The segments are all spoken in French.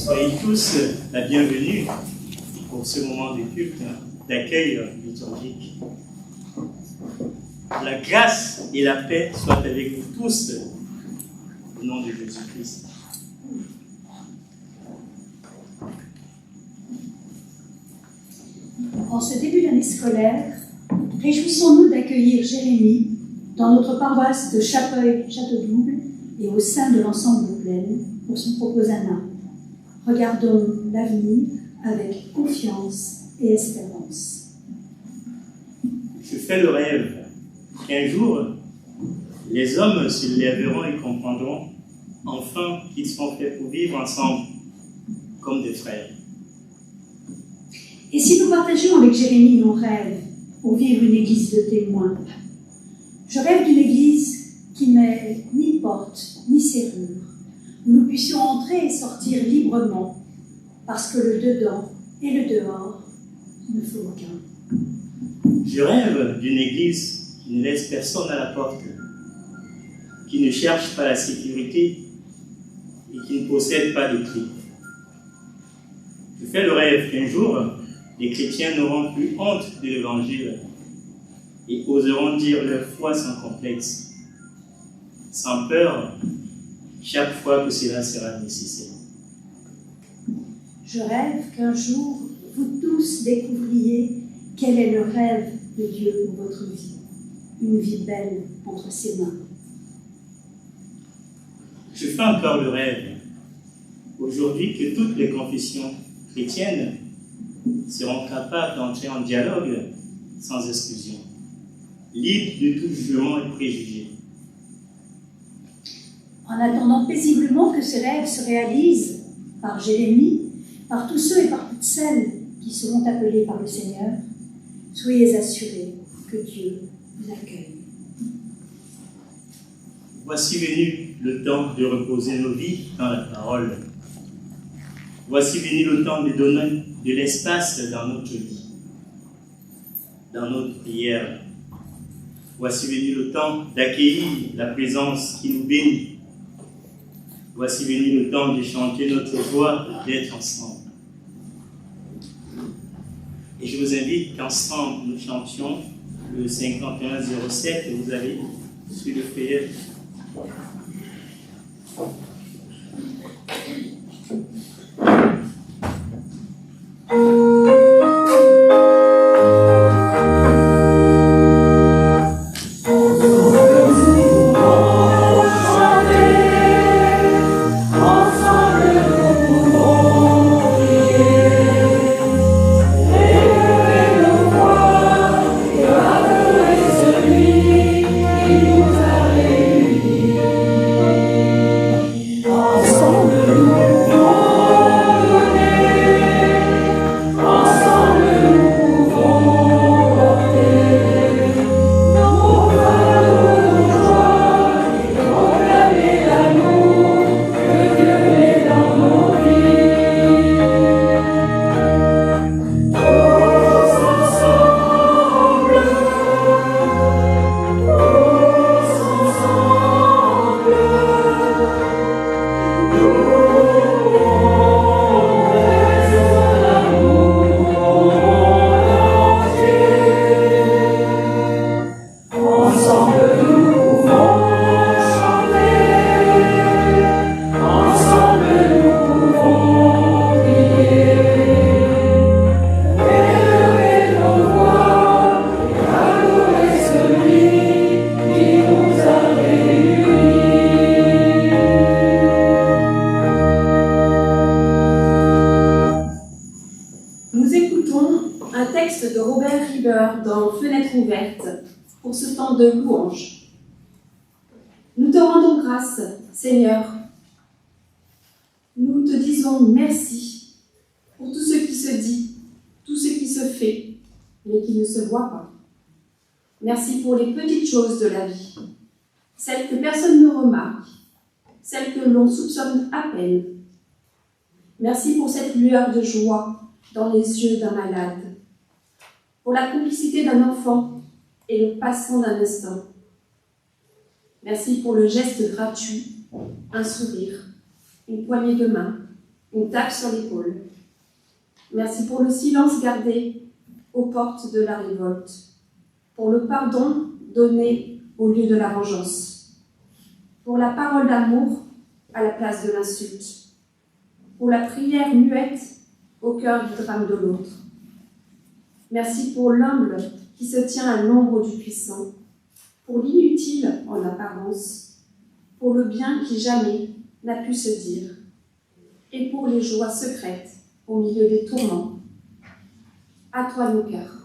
Soyez tous la bienvenue pour ce moment de culte, d'accueil liturgique. La grâce et la paix soient avec vous tous, au nom de Jésus-Christ. En ce début d'année scolaire, réjouissons-nous d'accueillir Jérémie dans notre paroisse de Chapeuil-Château-Double et au sein de l'ensemble de Plaine pour son proposana. Regardons l'avenir avec confiance et espérance. Je fais le rêve qu'un jour, les hommes se lèveront et comprendront enfin qu'ils sont faits pour vivre ensemble comme des frères. Et si nous partageons avec Jérémie nos rêves pour vivre une église de témoins? Je rêve d'une église qui n'ait ni porte ni serrure, où nous puissions entrer et sortir librement, parce que le dedans et le dehors ne font aucun. Je rêve d'une église qui ne laisse personne à la porte, qui ne cherche pas la sécurité et qui ne possède pas de clé. Je fais le rêve qu'un jour, les chrétiens n'auront plus honte de l'évangile et oseront dire leur foi sans complexe, sans peur, chaque fois que cela sera nécessaire. Je rêve qu'un jour, vous tous découvriez quel est le rêve de Dieu pour votre vie, une vie belle entre ses mains. Je fais encore le rêve, aujourd'hui, que toutes les confessions chrétiennes seront capables d'entrer en dialogue sans exclusion, libres de tout jugement et préjugé. En attendant paisiblement que ces rêves se réalisent par Jérémie, par tous ceux et par toutes celles qui seront appelés par le Seigneur, soyez assurés que Dieu vous accueille. Voici venu le temps de reposer nos vies dans la parole. Voici venu le temps de donner de l'espace dans notre vie, dans notre prière. Voici venu le temps d'accueillir la présence qui nous bénit. Voici venu le temps de chanter notre joie d'être ensemble. Et je vous invite qu'ensemble nous chantions le 5107 que vous avez sur le feuillet. De louange. Nous te rendons grâce, Seigneur. Nous te disons merci pour tout ce qui se dit, tout ce qui se fait, mais qui ne se voit pas. Merci pour les petites choses de la vie, celles que personne ne remarque, celles que l'on soupçonne à peine. Merci pour cette lueur de joie dans les yeux d'un malade, pour la complicité d'un enfant et le passant d'un instant. Merci pour le geste gratuit, un sourire, une poignée de main, une tape sur l'épaule. Merci pour le silence gardé aux portes de la révolte, pour le pardon donné au lieu de la vengeance, pour la parole d'amour à la place de l'insulte, pour la prière muette au cœur du drame de l'autre. Merci pour l'humble qui se tient à l'ombre du puissant, pour l'inutile en apparence, pour le bien qui jamais n'a pu se dire, et pour les joies secrètes au milieu des tourments. À toi nos cœurs.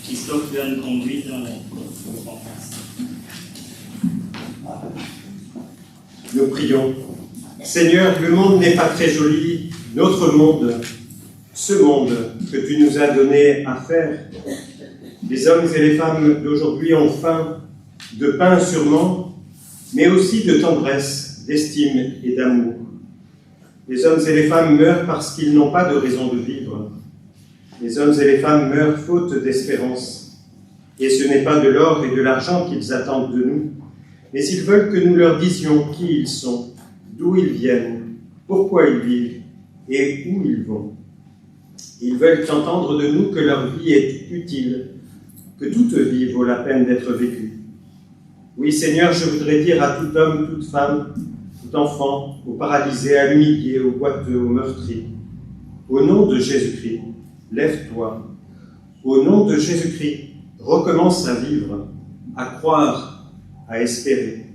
Christophe va nous conduire dans la conférence. Nous prions. Seigneur, le monde n'est pas très joli, notre monde, ce monde que tu nous as donné à faire. Les hommes et les femmes d'aujourd'hui ont faim de pain sûrement, mais aussi de tendresse, d'estime et d'amour. Les hommes et les femmes meurent parce qu'ils n'ont pas de raison de vivre. Les hommes et les femmes meurent faute d'espérance. Et ce n'est pas de l'or et de l'argent qu'ils attendent de nous, mais ils veulent que nous leur disions qui ils sont, d'où ils viennent, pourquoi ils vivent et où ils vont. Ils veulent entendre de nous que leur vie est utile, que toute vie vaut la peine d'être vécue. Oui, Seigneur, je voudrais dire à tout homme, toute femme, tout enfant, aux paralysés, à l'humilié, aux boiteux, aux meurtris, au nom de Jésus-Christ, lève-toi. Au nom de Jésus-Christ, recommence à vivre, à croire, à espérer.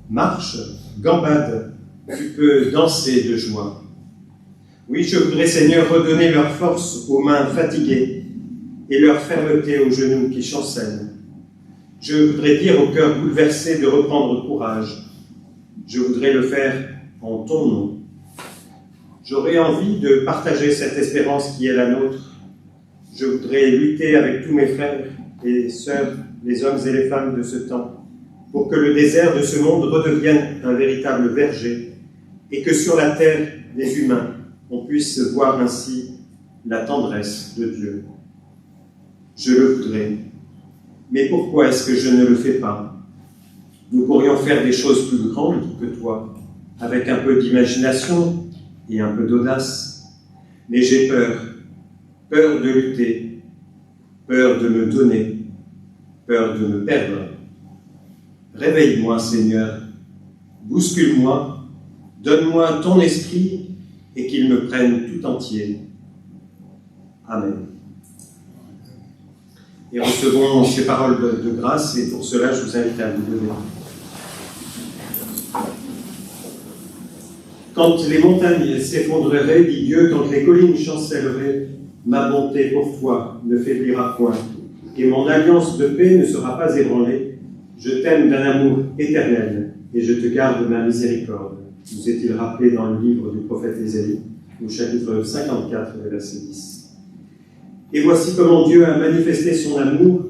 Marche, gambade, tu peux danser de joie. Oui, je voudrais, Seigneur, redonner leur force aux mains fatiguées et leur fermeté aux genoux qui chancellent. Je voudrais dire au cœur bouleversé de reprendre courage. Je voudrais le faire en ton nom. J'aurais envie de partager cette espérance qui est la nôtre. Je voudrais lutter avec tous mes frères et sœurs, les hommes et les femmes de ce temps, pour que le désert de ce monde redevienne un véritable verger et que sur la terre des humains, on puisse voir ainsi la tendresse de Dieu. Je le voudrais. Mais pourquoi est-ce que je ne le fais pas? Nous pourrions faire des choses plus grandes que toi, avec un peu d'imagination et un peu d'audace. Mais j'ai peur, peur de lutter, peur de me donner, peur de me perdre. Réveille-moi, Seigneur, bouscule-moi, donne-moi ton esprit et qu'il me prenne tout entier. Amen. Et recevons ces paroles de grâce, et pour cela, je vous invite à vous lever. Quand les montagnes s'effondreraient, dit Dieu, quand les collines chancelleraient, ma bonté pour toi ne faiblira point, et mon alliance de paix ne sera pas ébranlée. Je t'aime d'un amour éternel, et je te garde ma miséricorde. Nous est-il rappelé dans le livre du prophète Ésaïe, au chapitre 54, verset 10. Et voici comment Dieu a manifesté son amour.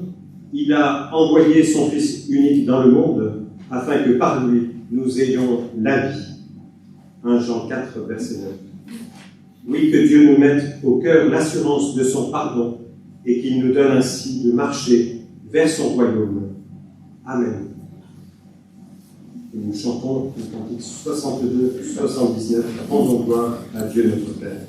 Il a envoyé son Fils unique dans le monde, afin que par lui, nous ayons la vie. 1 Jean 4, verset 9. Oui, que Dieu nous mette au cœur l'assurance de son pardon, et qu'il nous donne ainsi de marcher vers son royaume. Amen. Et nous chantons le cantique 62-79, rendons gloire à Dieu notre Père.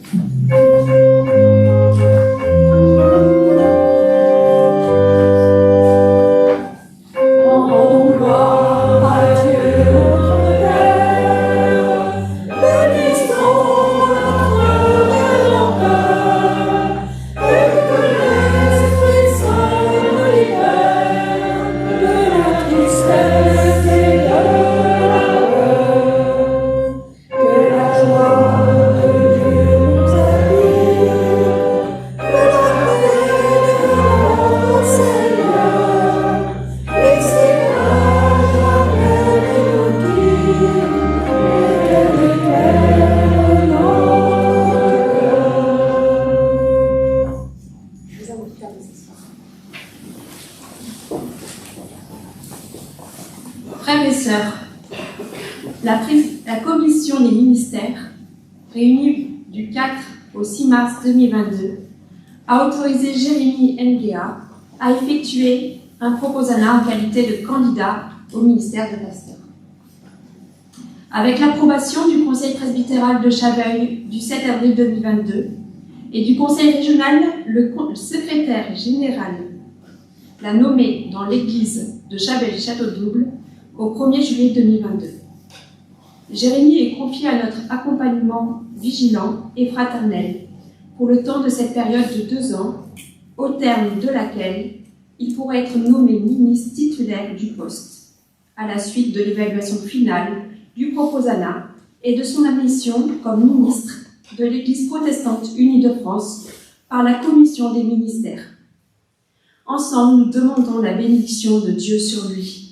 Frères et sœurs, la commission des ministères, réunie du 4 au 6 mars 2022, a autorisé Jérémy Nguéa à effectuer un proposana en qualité de candidat au ministère de pasteur. Avec l'approbation du Conseil presbytéral de Chaveuil du 7 avril 2022 et du Conseil régional, le secrétaire général l'a nommé dans l'église de Chaveuil-Château-Double au 1er juillet 2022. Jérémy est confié à notre accompagnement vigilant et fraternel pour le temps de cette période de 2 ans, au terme de laquelle il pourrait être nommé ministre titulaire du poste, à la suite de l'évaluation finale du proposana et de son admission comme ministre de l'Église protestante unie de France par la Commission des ministères. Ensemble, nous demandons la bénédiction de Dieu sur lui.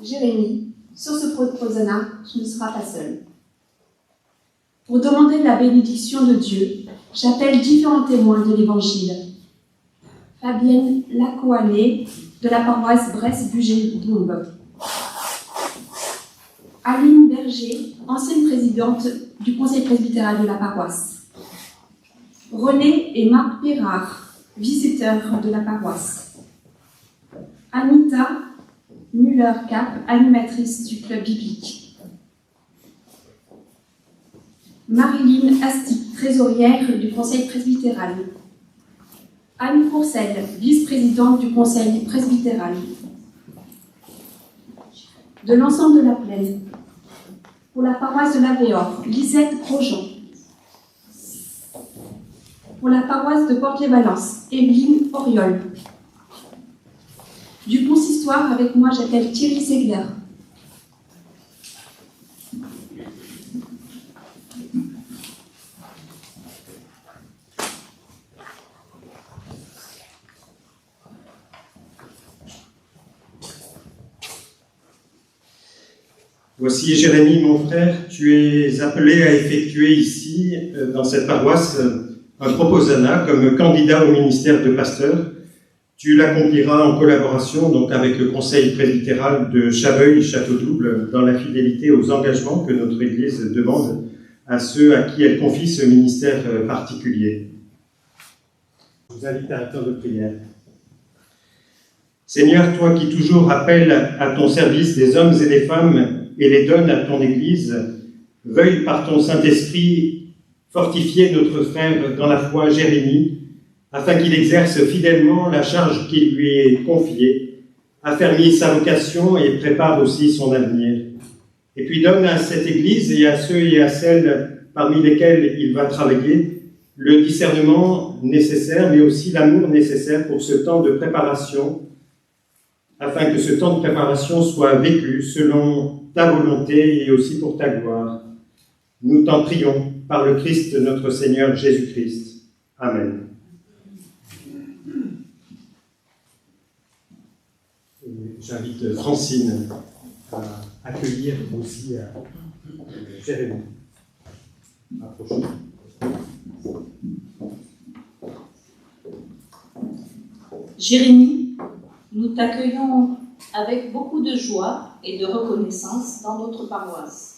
Jérémy, sur ce proposana, tu ne seras pas seul. Pour demander la bénédiction de Dieu, j'appelle différents témoins de l'Évangile. Fabienne Lacoané, de la paroisse Bresse-Bugey-Dombes. Aline Berger, ancienne présidente du conseil presbytéral de la paroisse. René et Marc Pérard, visiteurs de la paroisse. Anita Muller-Cap, animatrice du club biblique. Marilyn Asti, trésorière du conseil presbytéral. Anne Courcelle, vice-présidente du conseil presbytéral. De l'ensemble de la plaine, pour la paroisse de l'Avéor, Lisette Grosjean. Pour la paroisse de Port-les-Valence, Evelyne Auriol. Du consistoire, avec moi, j'appelle Thierry Segler. Voici, Jérémy, mon frère, tu es appelé à effectuer ici, dans cette paroisse, un proposana comme candidat au ministère de pasteur. Tu l'accompliras en collaboration donc avec le conseil presbytéral de Chaveuil-Château-Double dans la fidélité aux engagements que notre Église demande à ceux à qui elle confie ce ministère particulier. Je vous invite à un temps de prière. Seigneur, toi qui toujours rappelles à ton service des hommes et des femmes et les donnes à ton Église, veuille par ton Saint-Esprit fortifier notre frère dans la foi Jérémy, afin qu'il exerce fidèlement la charge qui lui est confiée, affermisse sa vocation et prépare aussi son avenir. Et puis donne à cette Église et à ceux et à celles parmi lesquels il va travailler le discernement nécessaire, mais aussi l'amour nécessaire pour ce temps de préparation, afin que ce temps de préparation soit vécu selon ta volonté et aussi pour ta gloire. Nous t'en prions par le Christ notre Seigneur Jésus-Christ. Amen. Et j'invite Francine à accueillir aussi Jérémie. Approchez. Jérémie, nous t'accueillons avec beaucoup de joie et de reconnaissance dans notre paroisse.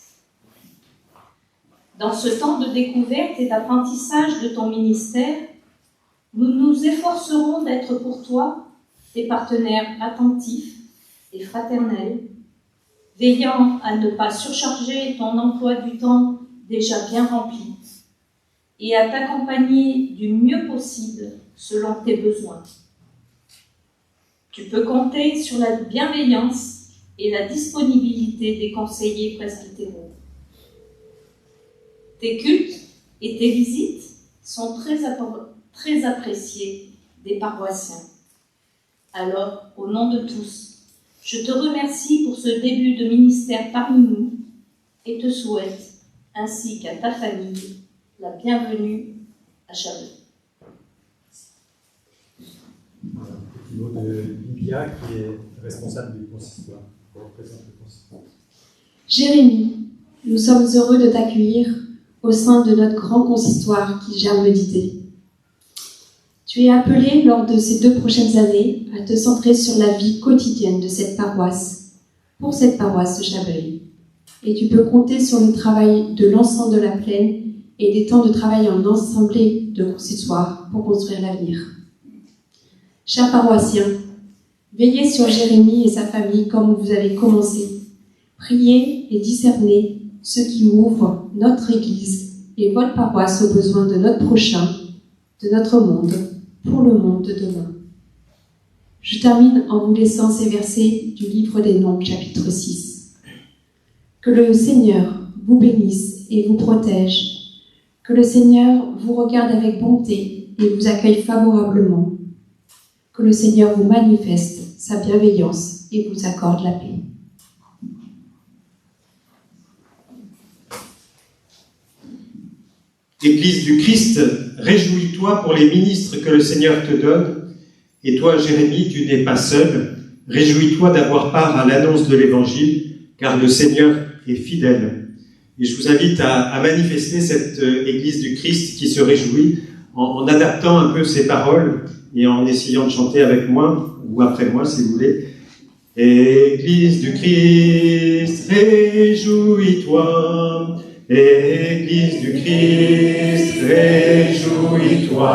Dans ce temps de découverte et d'apprentissage de ton ministère, nous nous efforcerons d'être pour toi des partenaires attentifs et fraternels, veillant à ne pas surcharger ton emploi du temps déjà bien rempli et à t'accompagner du mieux possible selon tes besoins. Tu peux compter sur la bienveillance et la disponibilité des conseillers presbytéraux. Tes cultes et tes visites sont très appréciés des paroissiens. Alors, au nom de tous, je te remercie pour ce début de ministère parmi nous et te souhaite, ainsi qu'à ta famille, la bienvenue à Chablis. Un mot de Livia qui est responsable du consistoire. Représente le consistoire. Jérémie, nous sommes heureux de t'accueillir au sein de notre grand consistoire qui germe d'idées. Tu es appelé lors de ces 2 prochaines années à te centrer sur la vie quotidienne de cette paroisse, pour cette paroisse de Chabeuil. Et tu peux compter sur le travail de l'ensemble de la plaine et des temps de travail en assemblée de consistoire pour construire l'avenir. Chers paroissiens, veillez sur Jérémie et sa famille comme vous avez commencé. Priez et discernez ce qui ouvre notre Église et votre paroisse aux besoins de notre prochain, de notre monde, pour le monde de demain. Je termine en vous laissant ces versets du livre des Nombres, chapitre 6. Que le Seigneur vous bénisse et vous protège. Que le Seigneur vous regarde avec bonté et vous accueille favorablement. Que le Seigneur vous manifeste sa bienveillance et vous accorde la paix. Église du Christ, réjouis-toi pour les ministres que le Seigneur te donne. Et toi, Jérémie, tu n'es pas seul. Réjouis-toi d'avoir part à l'annonce de l'Évangile, car le Seigneur est fidèle. Et je vous invite à manifester cette Église du Christ qui se réjouit en adaptant un peu ses paroles et en essayant de chanter avec moi, ou après moi si vous voulez. Église du Christ, réjouis-toi. Église du Christ, réjouis-toi.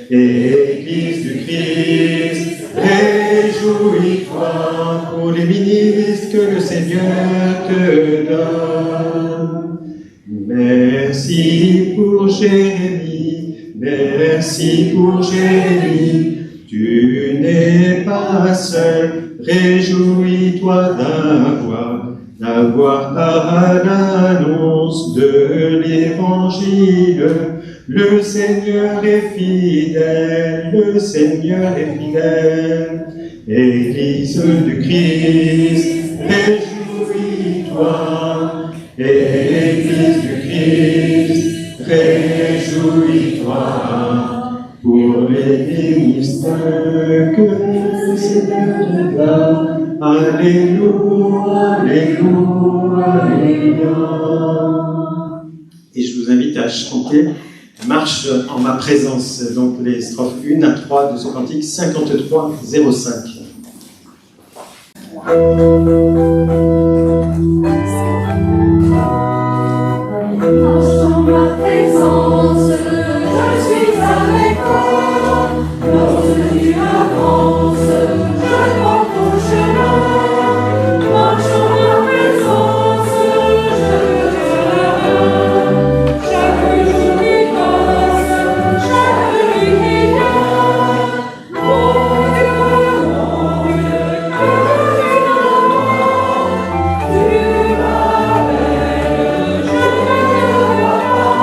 Église du Christ, réjouis-toi pour les ministres que le Seigneur te donne. Merci pour Jérémie, merci pour Jérémie. Tu n'es pas seul, réjouis-toi d'avoir l'annonce de l'Évangile. Le Seigneur est fidèle, le Seigneur est fidèle. Église du Christ, réjouis-toi. Église du Christ, réjouis-toi. Pour les ministres que le Seigneur te donne. Alléluia, Alléluia, Alléluia. Et je vous invite à chanter Marche en ma présence, donc les strophes 1 à 3 de ce cantique 53-05. Marche en ma présence, je suis avec toi. Lorsque tu avances, je prends ton chemin. Marche en ma présence, je te tiens. Chaque jour qui passe, chaque nuit qui vient. Mon Dieu, que tu m'appelles, je ne vois pas.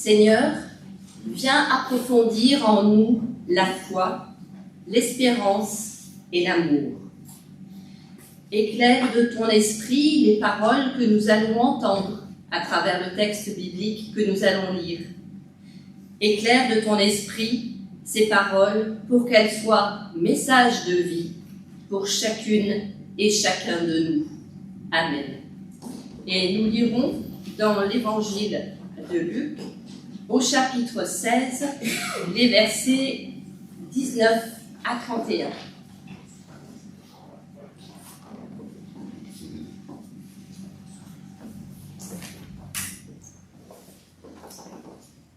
Seigneur, viens approfondir en nous la foi, l'espérance et l'amour. Éclaire de ton esprit les paroles que nous allons entendre à travers le texte biblique que nous allons lire. Éclaire de ton esprit ces paroles pour qu'elles soient messages de vie pour chacune et chacun de nous. Amen. Et nous lirons dans l'évangile de Luc, au chapitre 16, les versets 19 à 31.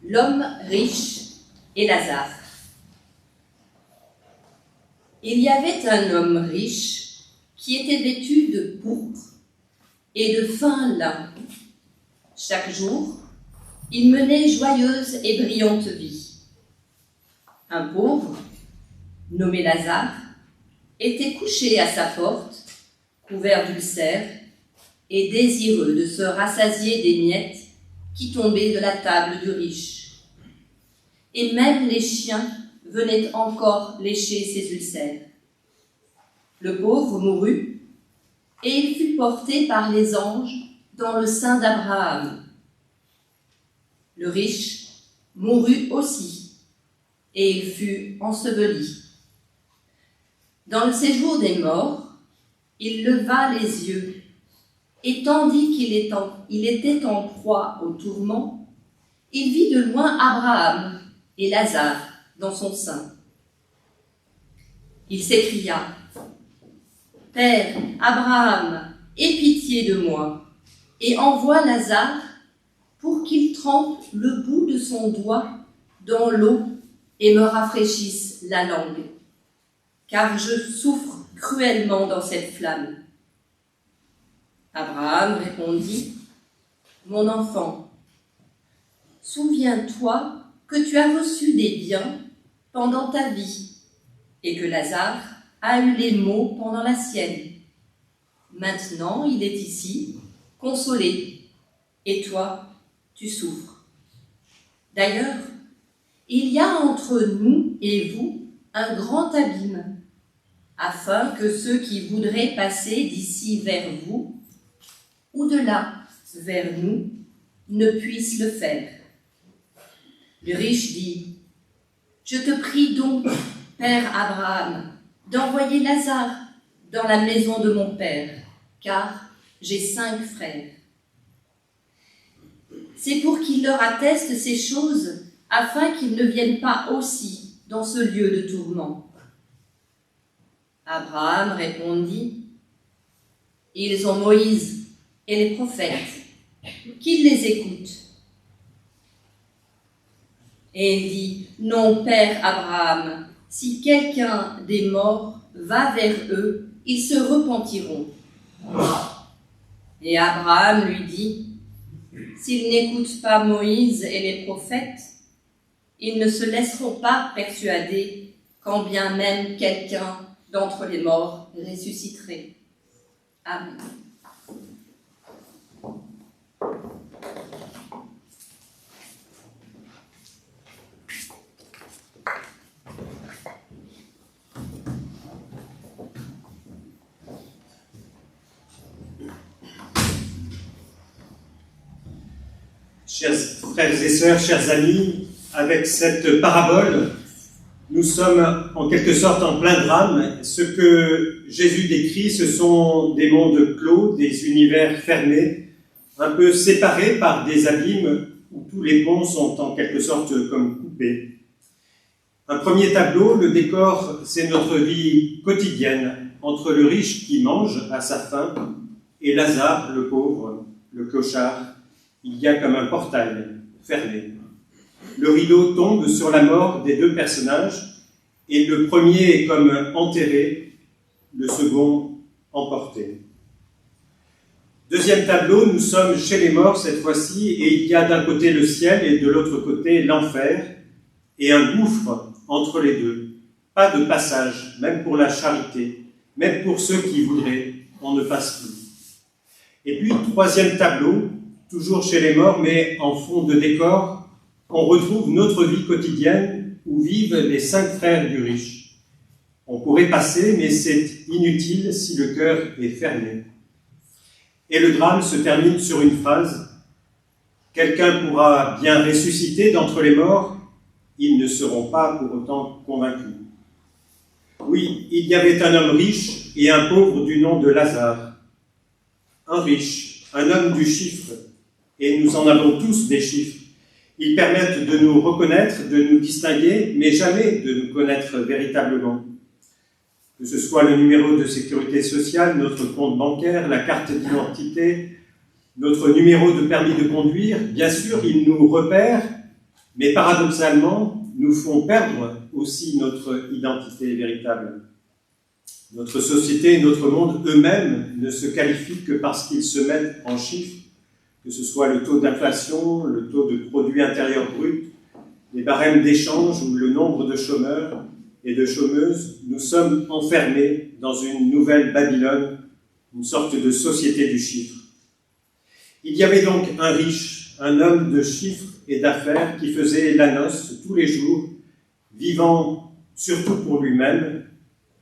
L'homme riche et Lazare. Il y avait un homme riche qui était vêtu de pourpre et de fin lin. Chaque jour, il menait joyeuse et brillante vie. Un pauvre, nommé Lazare, était couché à sa porte, couvert d'ulcères et désireux de se rassasier des miettes qui tombaient de la table du riche. Et même les chiens venaient encore lécher ses ulcères. Le pauvre mourut, et il fut porté par les anges dans le sein d'Abraham. Le riche mourut aussi, et il fut enseveli. Dans le séjour des morts, il leva les yeux, et tandis qu'il était en proie au tourment, il vit de loin Abraham et Lazare dans son sein. Il s'écria : « Père Abraham, aie pitié de moi, et envoie Lazare pour qu'il trempe le bout de son doigt dans l'eau et me rafraîchisse la langue, car je souffre cruellement dans cette flamme. » Abraham répondit : « Mon enfant, souviens-toi que tu as reçu des biens pendant ta vie et que Lazare a eu les maux pendant la sienne. Maintenant, il est ici, consolé, et toi, tu souffres. D'ailleurs, il y a entre nous et vous un grand abîme, afin que ceux qui voudraient passer d'ici vers vous ou de là vers nous ne puissent le faire. » Le riche dit : « Je te prie donc, Père Abraham, d'envoyer Lazare dans la maison de mon père, car j'ai 5 frères. C'est pour qu'il leur atteste ces choses, afin qu'ils ne viennent pas aussi dans ce lieu de tourment. » Abraham répondit : « Ils ont Moïse et les prophètes, qu'ils les écoutent. » Et il dit : « Non, Père Abraham, si quelqu'un des morts va vers eux, ils se repentiront. » Et Abraham lui dit : « S'ils n'écoutent pas Moïse et les prophètes, ils ne se laisseront pas persuader, quand bien même quelqu'un d'entre les morts ressusciterait. » Amen. Chers frères et sœurs, chers amis, avec cette parabole, nous sommes en quelque sorte en plein drame. Ce que Jésus décrit, ce sont des mondes clos, des univers fermés, un peu séparés par des abîmes où tous les ponts sont en quelque sorte comme coupés. Un premier tableau, le décor, c'est notre vie quotidienne, entre le riche qui mange à sa faim et Lazare, le pauvre, le clochard. Il y a comme un portail fermé. Le rideau tombe sur la mort des 2 personnages et le premier est comme enterré, le second emporté. Deuxième tableau, nous sommes chez les morts cette fois-ci et il y a d'un côté le ciel et de l'autre côté l'enfer et un gouffre entre les deux. Pas de passage, même pour la charité, même pour ceux qui voudraient, on ne passe plus. Et puis, troisième tableau, toujours chez les morts, mais en fond de décor, on retrouve notre vie quotidienne où vivent les 5 frères du riche. On pourrait passer, mais c'est inutile si le cœur est fermé. Et le drame se termine sur une phrase: quelqu'un pourra bien ressusciter d'entre les morts, ils ne seront pas pour autant convaincus. Oui, il y avait un homme riche et un pauvre du nom de Lazare. Un riche, un homme du chiffre, et nous en avons tous des chiffres. Ils permettent de nous reconnaître, de nous distinguer, mais jamais de nous connaître véritablement. Que ce soit le numéro de sécurité sociale, notre compte bancaire, la carte d'identité, notre numéro de permis de conduire, bien sûr, ils nous repèrent, mais paradoxalement, nous font perdre aussi notre identité véritable. Notre société et notre monde eux-mêmes ne se qualifient que parce qu'ils se mettent en chiffres, que ce soit le taux d'inflation, le taux de produit intérieur brut, les barèmes d'échange ou le nombre de chômeurs et de chômeuses. Nous sommes enfermés dans une nouvelle Babylone, une sorte de société du chiffre. Il y avait donc un riche, un homme de chiffres et d'affaires qui faisait la noce tous les jours, vivant surtout pour lui-même,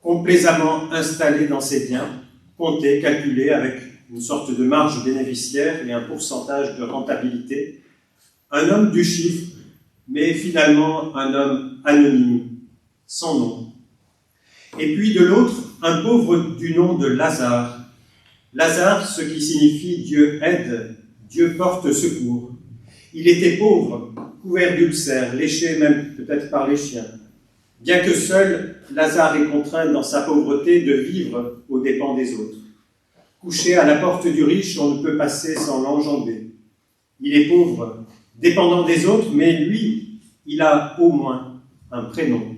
complaisamment installé dans ses biens, compté, calculé avec une sorte de marge bénéficiaire et un pourcentage de rentabilité. Un homme du chiffre, mais finalement un homme anonyme, sans nom. Et puis de l'autre, un pauvre du nom de Lazare. Lazare, ce qui signifie Dieu aide, Dieu porte secours. Il était pauvre, couvert d'ulcères, léché même peut-être par les chiens. Bien que seul, Lazare est contraint dans sa pauvreté de vivre aux dépens des autres. Couché à la porte du riche, on ne peut passer sans l'enjamber. Il est pauvre, dépendant des autres, mais lui, il a au moins un prénom.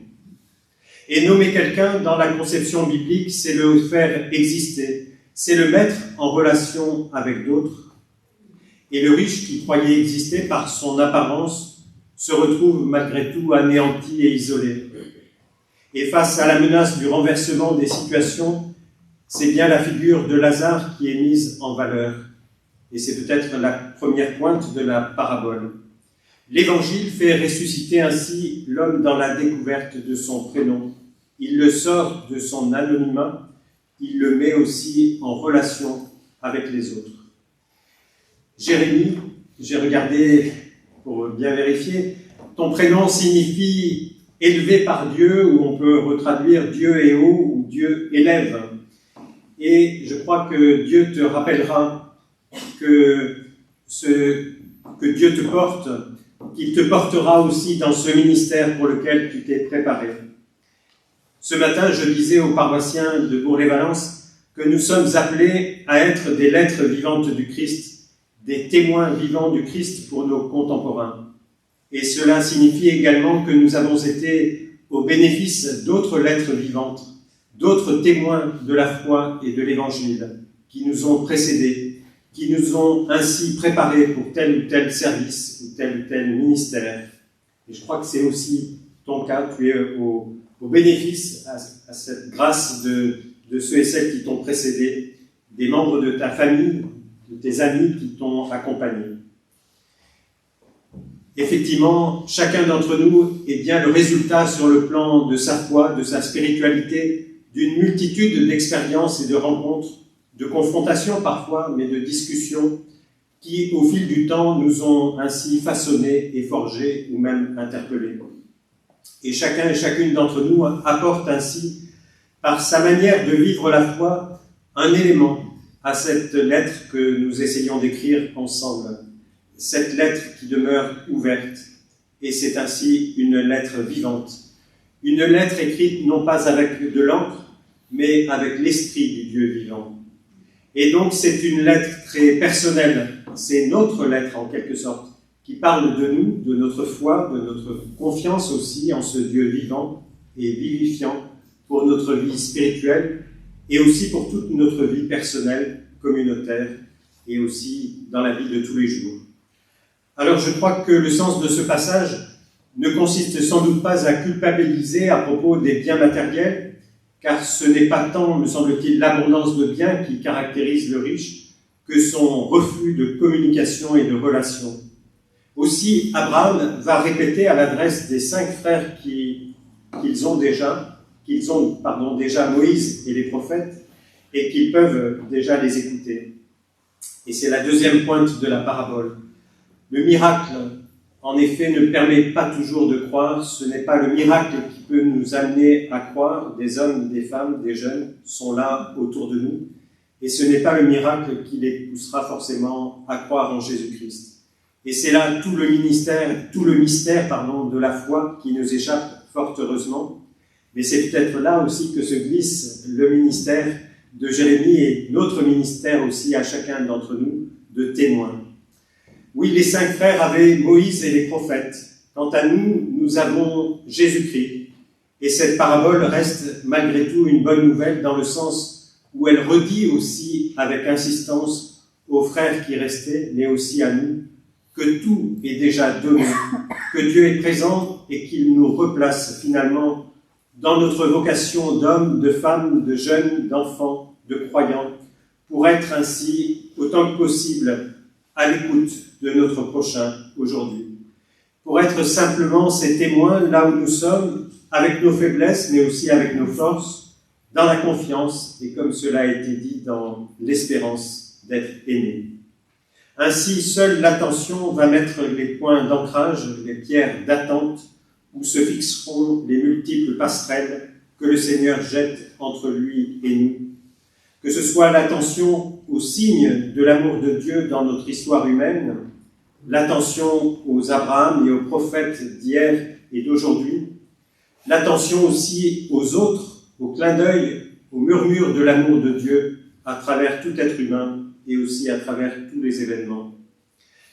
Et nommer quelqu'un dans la conception biblique, c'est le faire exister, c'est le mettre en relation avec d'autres. Et le riche qui croyait exister par son apparence se retrouve malgré tout anéanti et isolé. Et face à la menace du renversement des situations, c'est bien la figure de Lazare qui est mise en valeur. Et c'est peut-être la première pointe de la parabole. L'Évangile fait ressusciter ainsi l'homme dans la découverte de son prénom. Il le sort de son anonymat, il le met aussi en relation avec les autres. Jérémie, j'ai regardé pour bien vérifier, ton prénom signifie élevé par Dieu, ou on peut retraduire Dieu est haut ou Dieu élève. Et je crois que Dieu te rappellera que Dieu te porte, qu'il te portera aussi dans ce ministère pour lequel tu t'es préparé. Ce matin, je disais aux paroissiens de Bourg-les-Valences que nous sommes appelés à être des lettres vivantes du Christ, des témoins vivants du Christ pour nos contemporains. Et cela signifie également que nous avons été au bénéfice d'autres lettres vivantes, d'autres témoins de la foi et de l'Évangile qui nous ont précédés, qui nous ont ainsi préparés pour tel ou tel service ou tel ministère. Et je crois que c'est aussi ton cas, tu es au bénéfice à cette grâce de ceux et celles qui t'ont précédé, des membres de ta famille, de tes amis qui t'ont accompagné. Effectivement, chacun d'entre nous est bien le résultat sur le plan de sa foi, de sa spiritualité, d'une multitude d'expériences et de rencontres, de confrontations parfois, mais de discussions qui, au fil du temps, nous ont ainsi façonnés et forgés ou même interpellés. Et chacun et chacune d'entre nous apporte ainsi, par sa manière de vivre la foi, un élément à cette lettre que nous essayons d'écrire ensemble. Cette lettre qui demeure ouverte. Et c'est ainsi une lettre vivante. Une lettre écrite non pas avec de l'encre, mais avec l'esprit du Dieu vivant. Et donc c'est une lettre très personnelle. C'est notre lettre en quelque sorte, qui parle de nous, de notre foi, de notre confiance aussi en ce Dieu vivant et vivifiant pour notre vie spirituelle et aussi pour toute notre vie personnelle, communautaire et aussi dans la vie de tous les jours. Alors je crois que le sens de ce passage ne consiste sans doute pas à culpabiliser à propos des biens matériels, car ce n'est pas tant, me semble-t-il, l'abondance de biens qui caractérise le riche que son refus de communication et de relation. Aussi, Abraham va répéter à l'adresse des 5 frères qu'ils ont déjà Moïse et les prophètes, et qu'ils peuvent déjà les écouter. Et c'est la deuxième pointe de la parabole. Le miracle, en effet, ne permet pas toujours de croire. Ce n'est pas le miracle qui peut nous amener à croire. Des hommes, des femmes, des jeunes sont là autour de nous. Et ce n'est pas le miracle qui les poussera forcément à croire en Jésus-Christ. Et c'est là tout le mystère de la foi qui nous échappe fort heureusement. Mais c'est peut-être là aussi que se glisse le ministère de Jérémie et notre ministère aussi à chacun d'entre nous de témoins. Oui, les 5 frères avaient Moïse et les prophètes. Quant à nous, nous avons Jésus-Christ. Et cette parabole reste malgré tout une bonne nouvelle dans le sens où elle redit aussi avec insistance aux frères qui restaient, mais aussi à nous, que tout est déjà donné, que Dieu est présent et qu'il nous replace finalement dans notre vocation d'hommes, de femmes, de jeunes, d'enfants, de croyants, pour être ainsi, autant que possible, à l'écoute de notre prochain aujourd'hui. Pour être simplement ces témoins là où nous sommes, avec nos faiblesses, mais aussi avec nos forces, dans la confiance et comme cela a été dit, dans l'espérance d'être aimés. Ainsi, seule l'attention va mettre les points d'ancrage, les pierres d'attente, où se fixeront les multiples passerelles que le Seigneur jette entre lui et nous. Que ce soit l'attention aux signes de l'amour de Dieu dans notre histoire humaine, l'attention aux Abraham et aux prophètes d'hier et d'aujourd'hui, l'attention aussi aux autres, au clin d'œil, au murmure de l'amour de Dieu à travers tout être humain et aussi à travers tous les événements.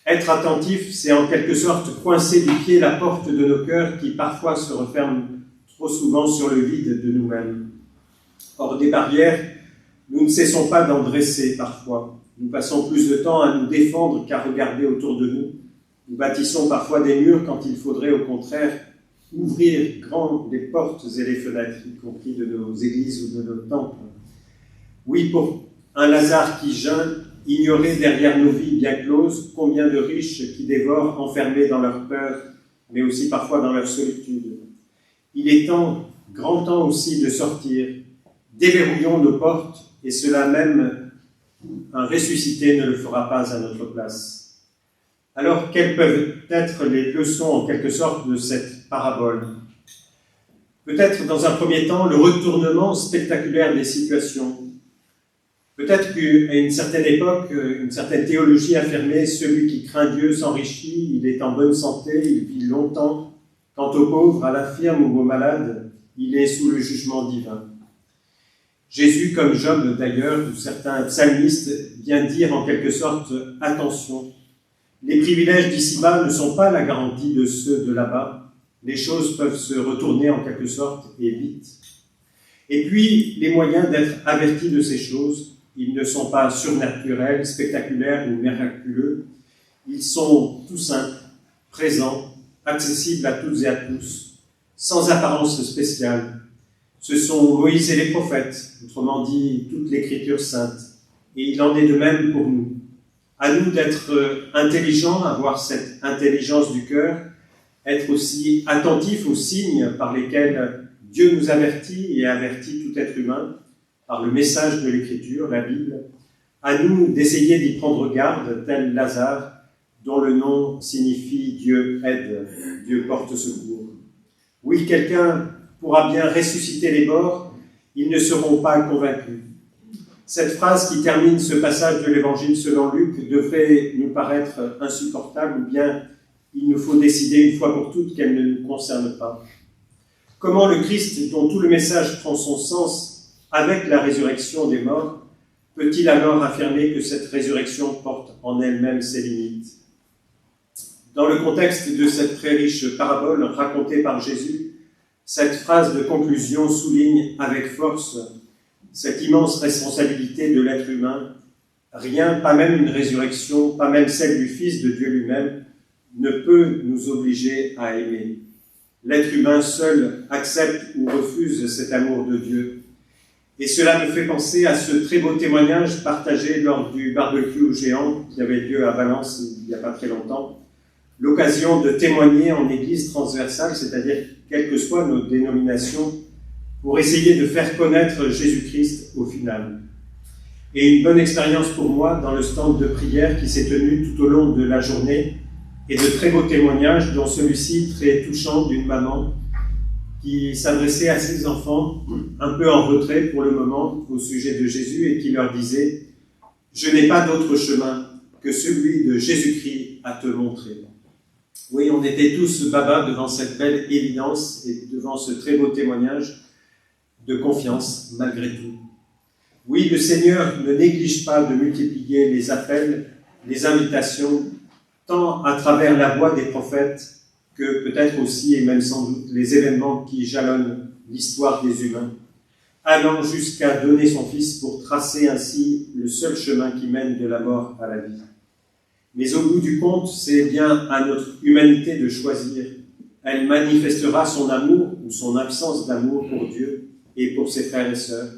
Être attentif, c'est en quelque sorte coincer du pied la porte de nos cœurs qui parfois se referment trop souvent sur le vide de nous-mêmes. Hors des barrières, nous ne cessons pas d'en dresser parfois. Nous passons plus de temps à nous défendre qu'à regarder autour de nous. Nous bâtissons parfois des murs quand il faudrait au contraire ouvrir grand les portes et les fenêtres, y compris de nos églises ou de nos temples. Oui, pour un Lazare qui jeûne, ignoré derrière nos vies bien closes, combien de riches qui dévorent enfermés dans leur peur, mais aussi parfois dans leur solitude. Il est temps, grand temps aussi de sortir. Déverrouillons nos portes, et cela même, un ressuscité ne le fera pas à notre place. Alors, quelles peuvent être les leçons, en quelque sorte, de cette parabole ? Peut-être, dans un premier temps, le retournement spectaculaire des situations. Peut-être qu'à une certaine époque, une certaine théologie affirmait « Celui qui craint Dieu s'enrichit, il est en bonne santé, il vit longtemps. Quant aux pauvres, à l'infirme ou aux malades, il est sous le jugement divin. » Jésus, comme Job d'ailleurs, ou certains psalmistes, vient dire en quelque sorte « Attention, les privilèges d'ici-bas ne sont pas la garantie de ceux de là-bas. Les choses peuvent se retourner en quelque sorte et vite. » Et puis, les moyens d'être avertis de ces choses, ils ne sont pas surnaturels, spectaculaires ou miraculeux. Ils sont tout simples, présents, accessibles à toutes et à tous, sans apparence spéciale. Ce sont Moïse et les prophètes, autrement dit toute l'Écriture sainte. Et il en est de même pour nous. À nous d'être intelligents, avoir cette intelligence du cœur, être aussi attentifs aux signes par lesquels Dieu nous avertit et avertit tout être humain, par le message de l'Écriture, la Bible. À nous d'essayer d'y prendre garde, tel Lazare, dont le nom signifie Dieu aide, Dieu porte secours. Oui, quelqu'un pourra bien ressusciter les morts, ils ne seront pas convaincus. Cette phrase qui termine ce passage de l'Évangile selon Luc devrait nous paraître insupportable, ou bien il nous faut décider une fois pour toutes qu'elle ne nous concerne pas. Comment le Christ, dont tout le message prend son sens avec la résurrection des morts, peut-il alors affirmer que cette résurrection porte en elle-même ses limites ? Dans le contexte de cette très riche parabole racontée par Jésus, cette phrase de conclusion souligne avec force cette immense responsabilité de l'être humain. Rien, pas même une résurrection, pas même celle du Fils de Dieu lui-même, ne peut nous obliger à aimer. L'être humain seul accepte ou refuse cet amour de Dieu. Et cela me fait penser à ce très beau témoignage partagé lors du barbecue géant qui avait lieu à Valence il n'y a pas très longtemps, l'occasion de témoigner en Église transversale, c'est-à-dire quelles que soient nos dénominations, pour essayer de faire connaître Jésus-Christ au final. Et une bonne expérience pour moi dans le stand de prière qui s'est tenu tout au long de la journée, et de très beaux témoignages, dont celui-ci très touchant d'une maman qui s'adressait à ses enfants, un peu en retrait pour le moment, au sujet de Jésus, et qui leur disait « Je n'ai pas d'autre chemin que celui de Jésus-Christ à te montrer. » Oui, on était tous baba devant cette belle évidence et devant ce très beau témoignage de confiance malgré tout. Oui, le Seigneur ne néglige pas de multiplier les appels, les invitations, tant à travers la voix des prophètes que peut-être aussi, et même sans doute, les événements qui jalonnent l'histoire des humains, allant jusqu'à donner son Fils pour tracer ainsi le seul chemin qui mène de la mort à la vie. Mais au bout du compte, c'est bien à notre humanité de choisir. Elle manifestera son amour ou son absence d'amour pour Dieu et pour ses frères et sœurs,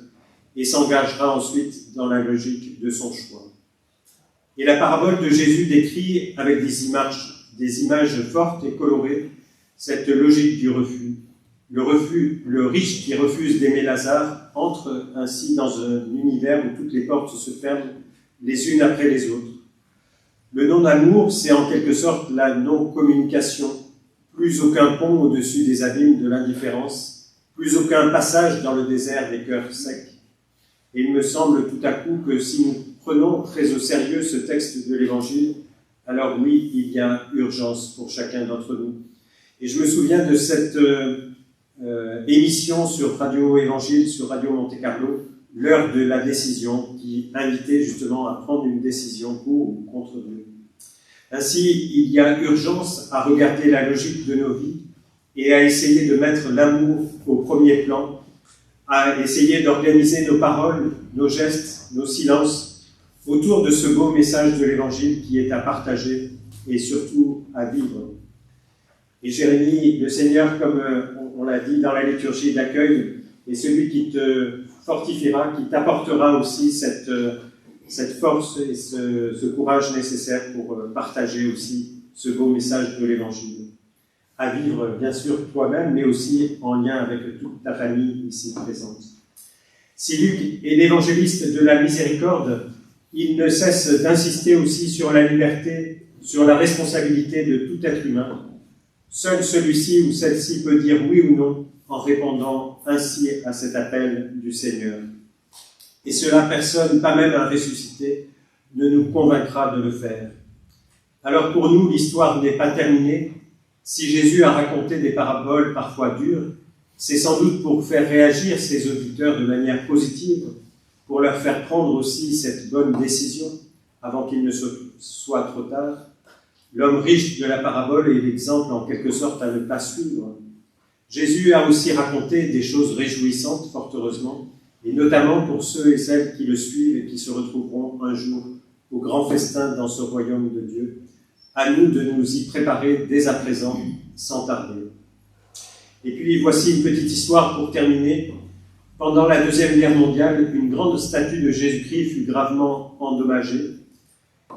et s'engagera ensuite dans la logique de son choix. Et la parabole de Jésus décrit avec des images fortes et colorées cette logique du refus. Le riche qui refuse d'aimer Lazare entre ainsi dans un univers où toutes les portes se ferment les unes après les autres. Le non-amour, c'est en quelque sorte la non-communication, plus aucun pont au-dessus des abîmes de l'indifférence, plus aucun passage dans le désert des cœurs secs. Et il me semble tout à coup que si nous prenons très au sérieux ce texte de l'Évangile, alors oui, il y a urgence pour chacun d'entre nous. Et je me souviens de cette émission sur Radio Évangile, sur Radio Monte-Carlo, l'heure de la décision, qui invitait justement à prendre une décision pour ou contre Dieu. Ainsi, il y a urgence à regarder la logique de nos vies et à essayer de mettre l'amour au premier plan, à essayer d'organiser nos paroles, nos gestes, nos silences autour de ce beau message de l'Évangile qui est à partager et surtout à vivre. Et Jérémie, le Seigneur, comme on l'a dit dans la liturgie d'accueil, est celui qui te fortifiera, qui t'apportera aussi cette force et ce courage nécessaire pour partager aussi ce beau message de l'Évangile. À vivre, bien sûr, toi-même, mais aussi en lien avec toute ta famille ici présente. Si Luc est l'évangéliste de la miséricorde, il ne cesse d'insister aussi sur la liberté, sur la responsabilité de tout être humain. Seul celui-ci ou celle-ci peut dire oui ou non en répondant ainsi à cet appel du Seigneur. Et cela, personne, pas même un ressuscité, ne nous convaincra de le faire. Alors pour nous, l'histoire n'est pas terminée. Si Jésus a raconté des paraboles parfois dures, c'est sans doute pour faire réagir ses auditeurs de manière positive, pour leur faire prendre aussi cette bonne décision avant qu'il ne soit trop tard. L'homme riche de la parabole est l'exemple en quelque sorte à ne pas suivre. Jésus a aussi raconté des choses réjouissantes, fort heureusement, et notamment pour ceux et celles qui le suivent et qui se retrouveront un jour au grand festin dans ce royaume de Dieu. À nous de nous y préparer dès à présent, sans tarder. Et puis voici une petite histoire pour terminer. Pendant la Deuxième Guerre mondiale, une grande statue de Jésus-Christ fut gravement endommagée.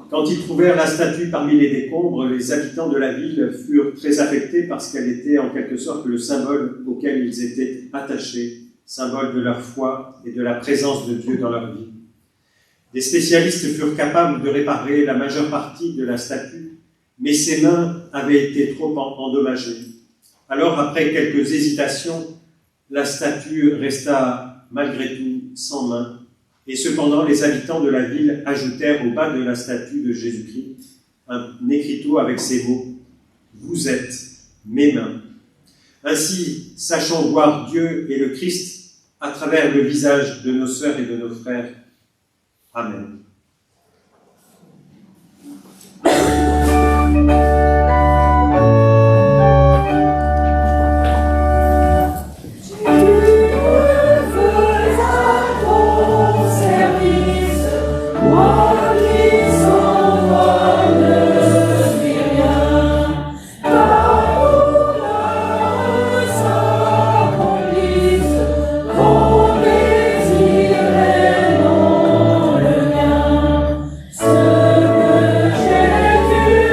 Quand ils trouvèrent la statue parmi les décombres, les habitants de la ville furent très affectés parce qu'elle était en quelque sorte le symbole auquel ils étaient attachés, symbole de leur foi et de la présence de Dieu dans leur vie. Des spécialistes furent capables de réparer la majeure partie de la statue, mais ses mains avaient été trop endommagées. Alors, après quelques hésitations, la statue resta malgré tout sans main. Et cependant, les habitants de la ville ajoutèrent au bas de la statue de Jésus-Christ un écriteau avec ces mots « Vous êtes mes mains ». Ainsi, sachons voir Dieu et le Christ à travers le visage de nos sœurs et de nos frères. Amen. Ce que j'ai vu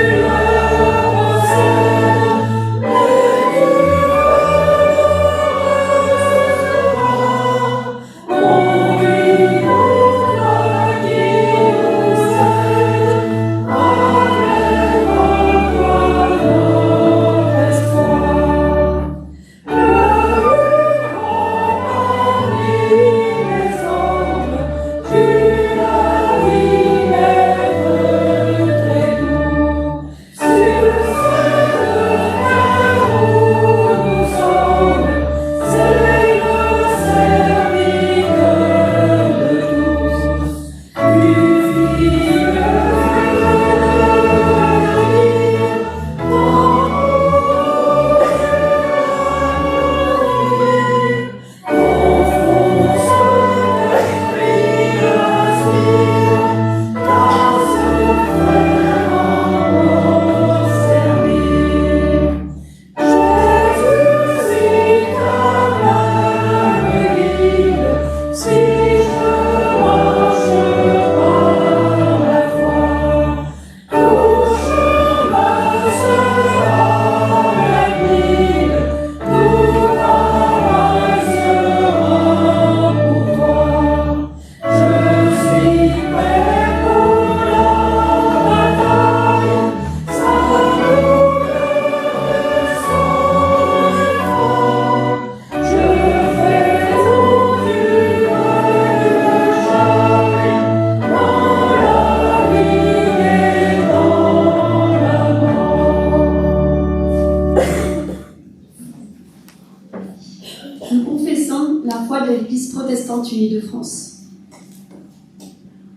de l'Église protestante unie de France.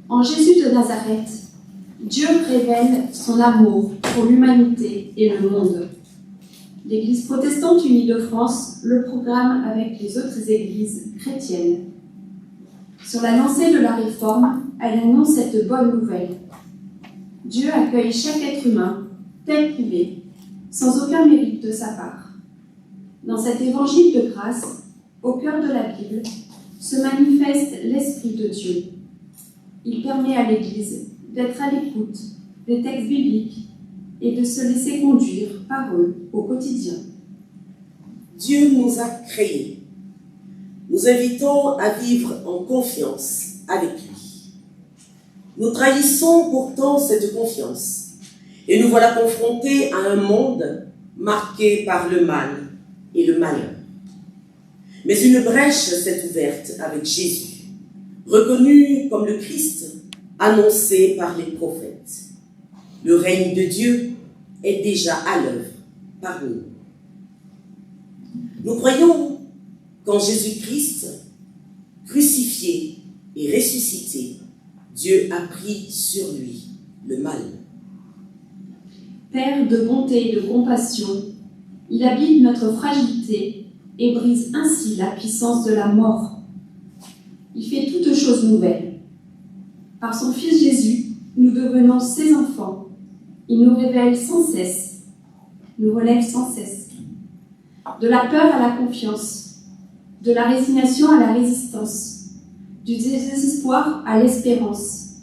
En Jésus de Nazareth, Dieu révèle son amour pour l'humanité et le monde. L'Église protestante unie de France le programme avec les autres églises chrétiennes. Sur la lancée de la Réforme, elle annonce cette bonne nouvelle. Dieu accueille chaque être humain tel qu'il est, sans aucun mérite de sa part. Dans cet évangile de grâce, au cœur de la Bible, se manifeste l'Esprit de Dieu. Il permet à l'Église d'être à l'écoute des textes bibliques et de se laisser conduire par eux au quotidien. Dieu nous a créés. Nous invitons à vivre en confiance avec lui. Nous trahissons pourtant cette confiance et nous voilà confrontés à un monde marqué par le mal et le malheur. Mais une brèche s'est ouverte avec Jésus, reconnu comme le Christ, annoncé par les prophètes. Le règne de Dieu est déjà à l'œuvre parmi nous. Nous croyons qu'en Jésus-Christ, crucifié et ressuscité, Dieu a pris sur lui le mal. Père de bonté et de compassion, il habite notre fragilité et brise ainsi la puissance de la mort. Il fait toutes choses nouvelles. Par son Fils Jésus, nous devenons ses enfants. Il nous révèle sans cesse, nous relève sans cesse. De la peur à la confiance, de la résignation à la résistance, du désespoir à l'espérance.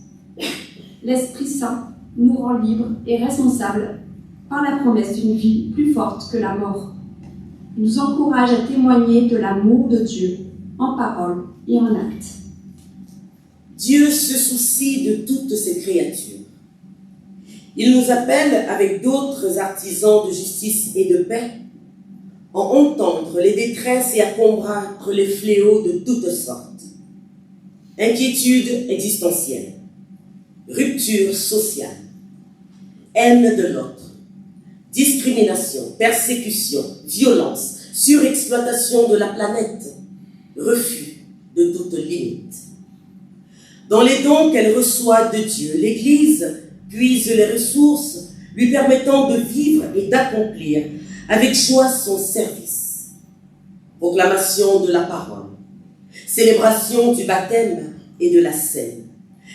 L'Esprit Saint nous rend libres et responsables par la promesse d'une vie plus forte que la mort. Il nous encourage à témoigner de l'amour de Dieu en parole et en acte. Dieu se soucie de toutes ses créatures. Il nous appelle avec d'autres artisans de justice et de paix à entendre les détresses et à combattre les fléaux de toutes sortes. Inquiétude existentielle, rupture sociale, haine de l'autre, discrimination, persécution, violence, surexploitation de la planète, refus de toute limite. Dans les dons qu'elle reçoit de Dieu, l'Église puise les ressources lui permettant de vivre et d'accomplir avec joie son service. Proclamation de la parole, célébration du baptême et de la scène,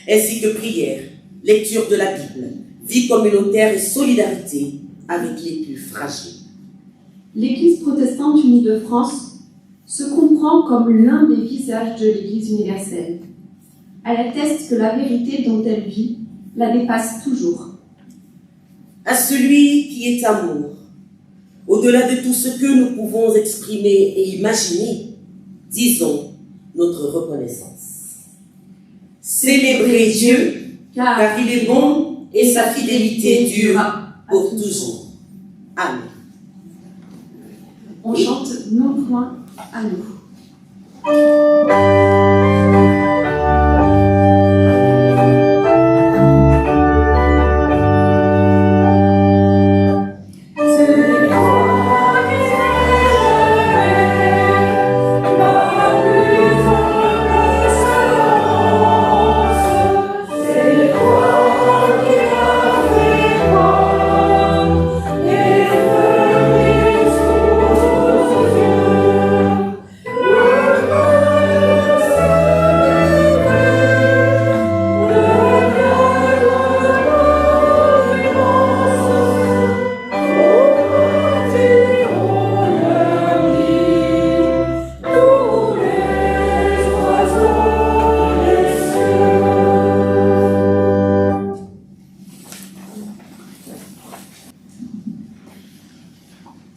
ainsi que prière, lecture de la Bible, vie communautaire et solidarité avec les plus fragiles. L'Église protestante unie de France se comprend comme l'un des visages de l'Église universelle. Elle atteste que la vérité dont elle vit la dépasse toujours. À celui qui est amour, au-delà de tout ce que nous pouvons exprimer et imaginer, disons notre reconnaissance. Célébrez Dieu, car il est bon et sa fidélité dure pour toujours. Amen. On chante non point à nous.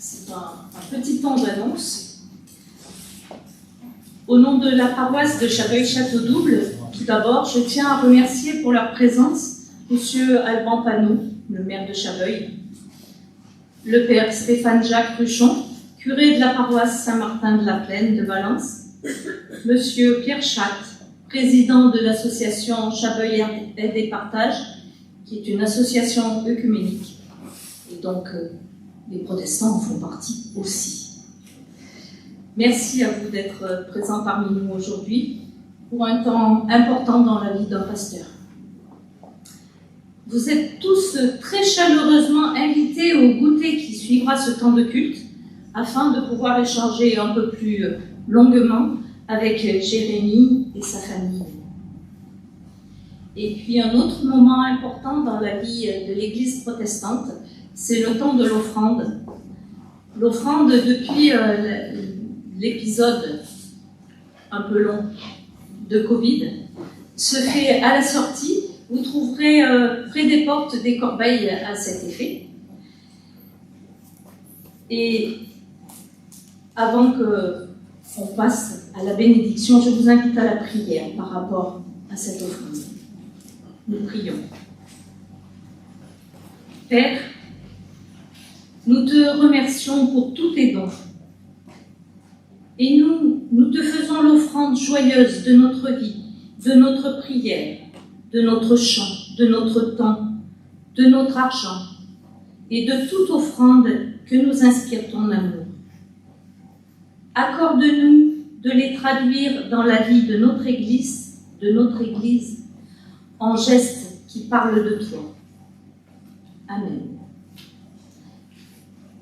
C'est un petit temps d'annonce. Au nom de la paroisse de Chabeuil-Château-Double, tout d'abord, je tiens à remercier pour leur présence M. Alban Panot, le maire de Chabeuil, le père Stéphane-Jacques Ruchon, curé de la paroisse Saint-Martin-de-la-Plaine de Valence, M. Pierre Chatte, président de l'association Chabeuil Aide et Partage, qui est une association œcuménique. Et donc, les protestants en font partie aussi. Merci à vous d'être présents parmi nous aujourd'hui pour un temps important dans la vie d'un pasteur. Vous êtes tous très chaleureusement invités au goûter qui suivra ce temps de culte afin de pouvoir échanger un peu plus longuement avec Jérémie et sa famille. Et puis un autre moment important dans la vie de l'Église protestante, c'est le temps de l'offrande. L'offrande, depuis l'épisode un peu long de Covid, se fait à la sortie. Vous trouverez près des portes des corbeilles à cet effet. Et avant qu'on passe à la bénédiction, je vous invite à la prière par rapport à cette offrande. Nous prions. Père, nous te remercions pour tous tes dons. Et nous te faisons l'offrande joyeuse de notre vie, de notre prière, de notre chant, de notre temps, de notre argent et de toute offrande que nous inspire ton amour. Accorde-nous de les traduire dans la vie de notre Église, en gestes qui parlent de toi. Amen.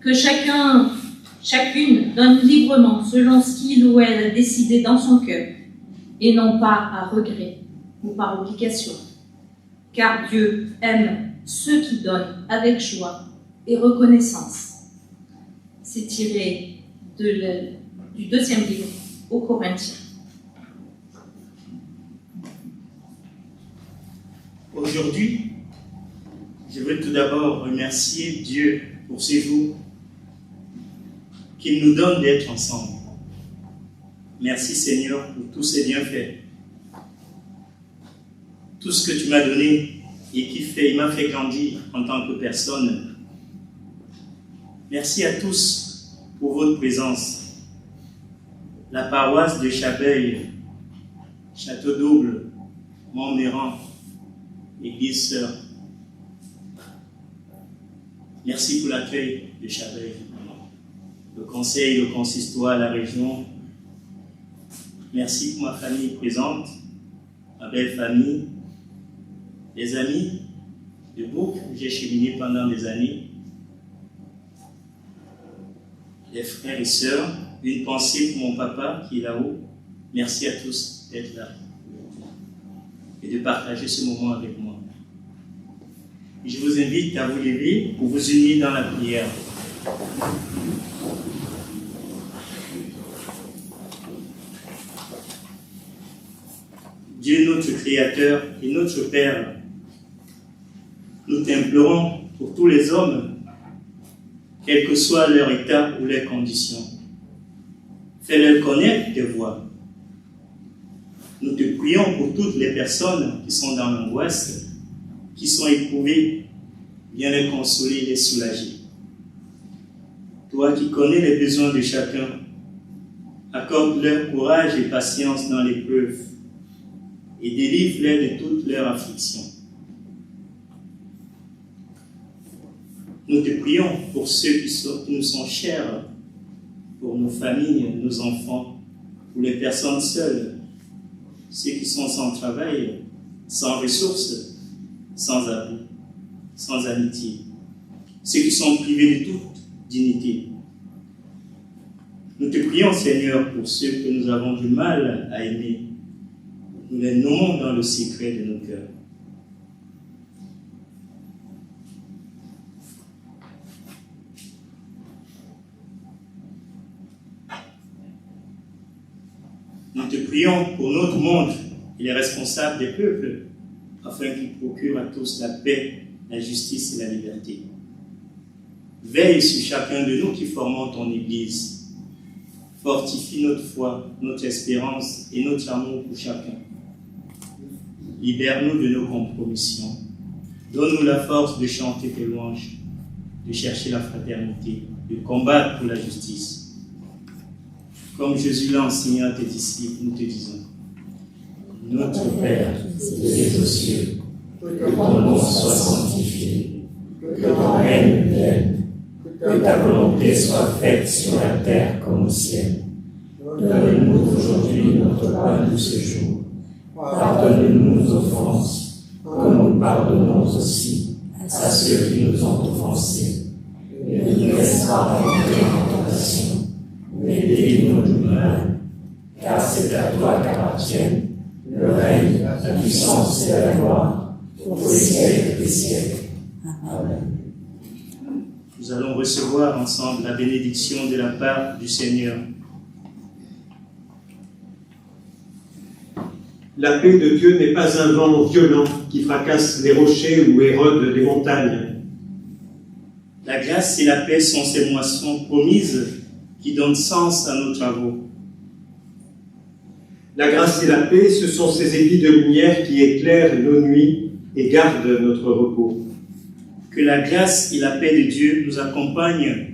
Que chacune donne librement selon ce qu'il ou elle a décidé dans son cœur et non pas à regret ou par obligation. Car Dieu aime ceux qui donnent avec joie et reconnaissance. C'est tiré du 2e livre aux Corinthiens. Aujourd'hui, je veux tout d'abord remercier Dieu pour ces jours qu'il nous donne d'être ensemble. Merci Seigneur pour tous ces bienfaits. Tout ce que tu m'as donné et il m'a fait grandir en tant que personne. Merci à tous pour votre présence. La paroisse de Chabeuil, Château-Double, Montméran, Église Sœur. Merci pour l'accueil de Chabeuil, le conseil, le consistoire, la région. Merci pour ma famille présente, ma belle famille, les amis de Bouc où j'ai cheminé pendant des années, les frères et sœurs, une pensée pour mon papa qui est là-haut. Merci à tous d'être là et de partager ce moment avec moi. Et je vous invite à vous lever pour vous unir dans la prière. Dieu notre Créateur et notre Père, nous t'implorons pour tous les hommes, quel que soit leur état ou leurs conditions. Fais-leur connaître tes voies. Nous te prions pour toutes les personnes qui sont dans l'angoisse, qui sont éprouvées, viens les consoler, les soulager. Toi qui connais les besoins de chacun, accorde-leur courage et patience dans l'épreuve et délivre-les de toutes leurs afflictions. Nous te prions pour ceux qui nous sont chers, pour nos familles, nos enfants, pour les personnes seules, ceux qui sont sans travail, sans ressources, sans abri, sans amitié, ceux qui sont privés de toute dignité. Nous te prions, Seigneur, pour ceux que nous avons du mal à aimer. Nous les nommons dans le secret de nos cœurs. Nous te prions pour notre monde et les responsables des peuples, afin qu'ils procurent à tous la paix, la justice et la liberté. Veille sur chacun de nous qui formons ton Église. Fortifie notre foi, notre espérance et notre amour pour chacun. Libère-nous de nos compromissions. Donne-nous la force de chanter tes louanges, de chercher la fraternité, de combattre pour la justice. Comme Jésus l'a enseigné à tes disciples, nous te disons: Notre Père, qui es aux cieux, que ton nom soit sanctifié, que ton règne vienne, que ta volonté soit faite sur la terre comme au ciel. Donne-nous aujourd'hui notre pain de ce jour. Pardonne-nous nos offenses, comme nous pardonnons aussi à ceux qui nous ont offensés. Et ne nous laisse pas entrer en tentation, mais délivre-nous du mal, car c'est à toi qu'appartiennent le règne, la puissance et la gloire, pour les siècles des siècles. Amen. Nous allons recevoir ensemble la bénédiction de la part du Seigneur. La paix de Dieu n'est pas un vent violent qui fracasse les rochers ou érode les montagnes. La grâce et la paix sont ces moissons promises qui donnent sens à nos travaux. La grâce et la paix, ce sont ces ébis de lumière qui éclairent nos nuits et gardent notre repos. Que la grâce et la paix de Dieu nous accompagnent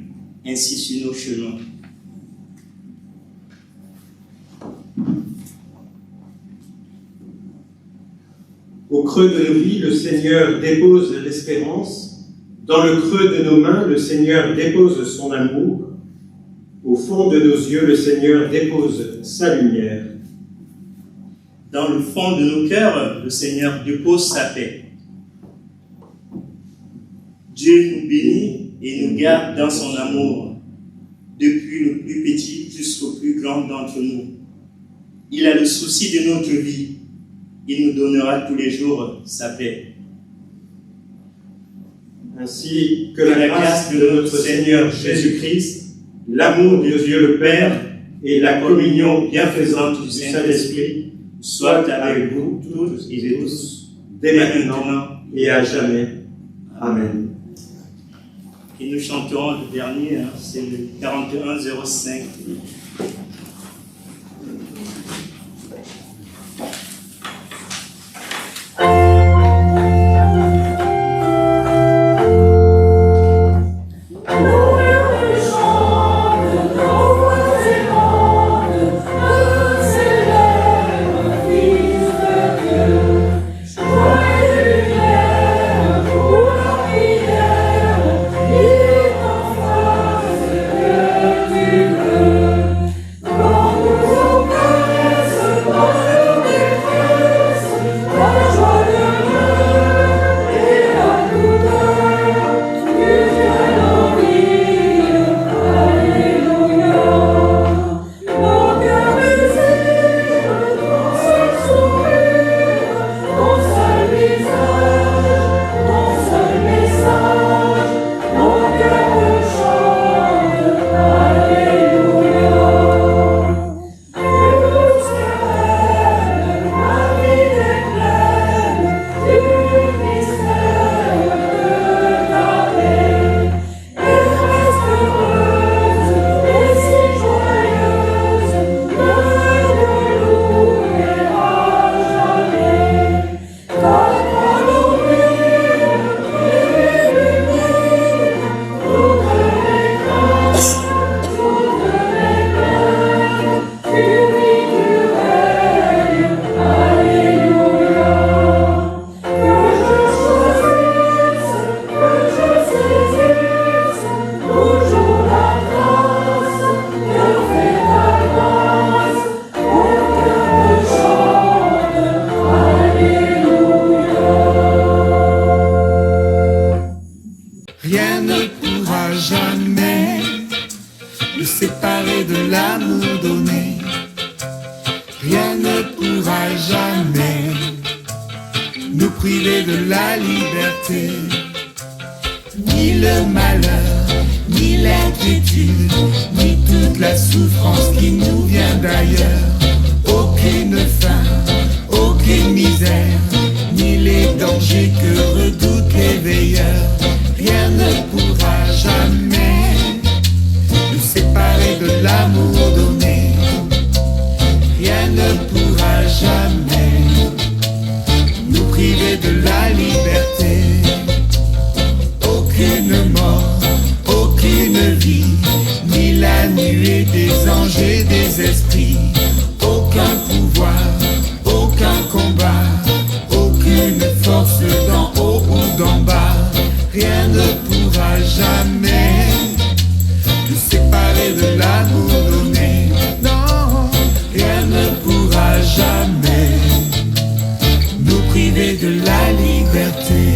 ainsi sur nos chemins. Au creux de nos vies, le Seigneur dépose l'espérance. Dans le creux de nos mains, le Seigneur dépose son amour. Au fond de nos yeux, le Seigneur dépose sa lumière. Dans le fond de nos cœurs, le Seigneur dépose sa paix. Dieu nous bénit et nous garde dans son amour, depuis le plus petit jusqu'au plus grand d'entre nous. Il a le souci de notre vie. Il nous donnera tous les jours sa paix. Ainsi que la grâce de notre Seigneur Jésus-Christ, l'amour de Dieu le Père et la communion bienfaisante du Saint-Esprit soient avec vous toutes et tous, dès maintenant et à jamais. Amen. Et nous chanterons le dernier, c'est le 41-05. Nous séparer de l'amour donné. Non. de la liberté.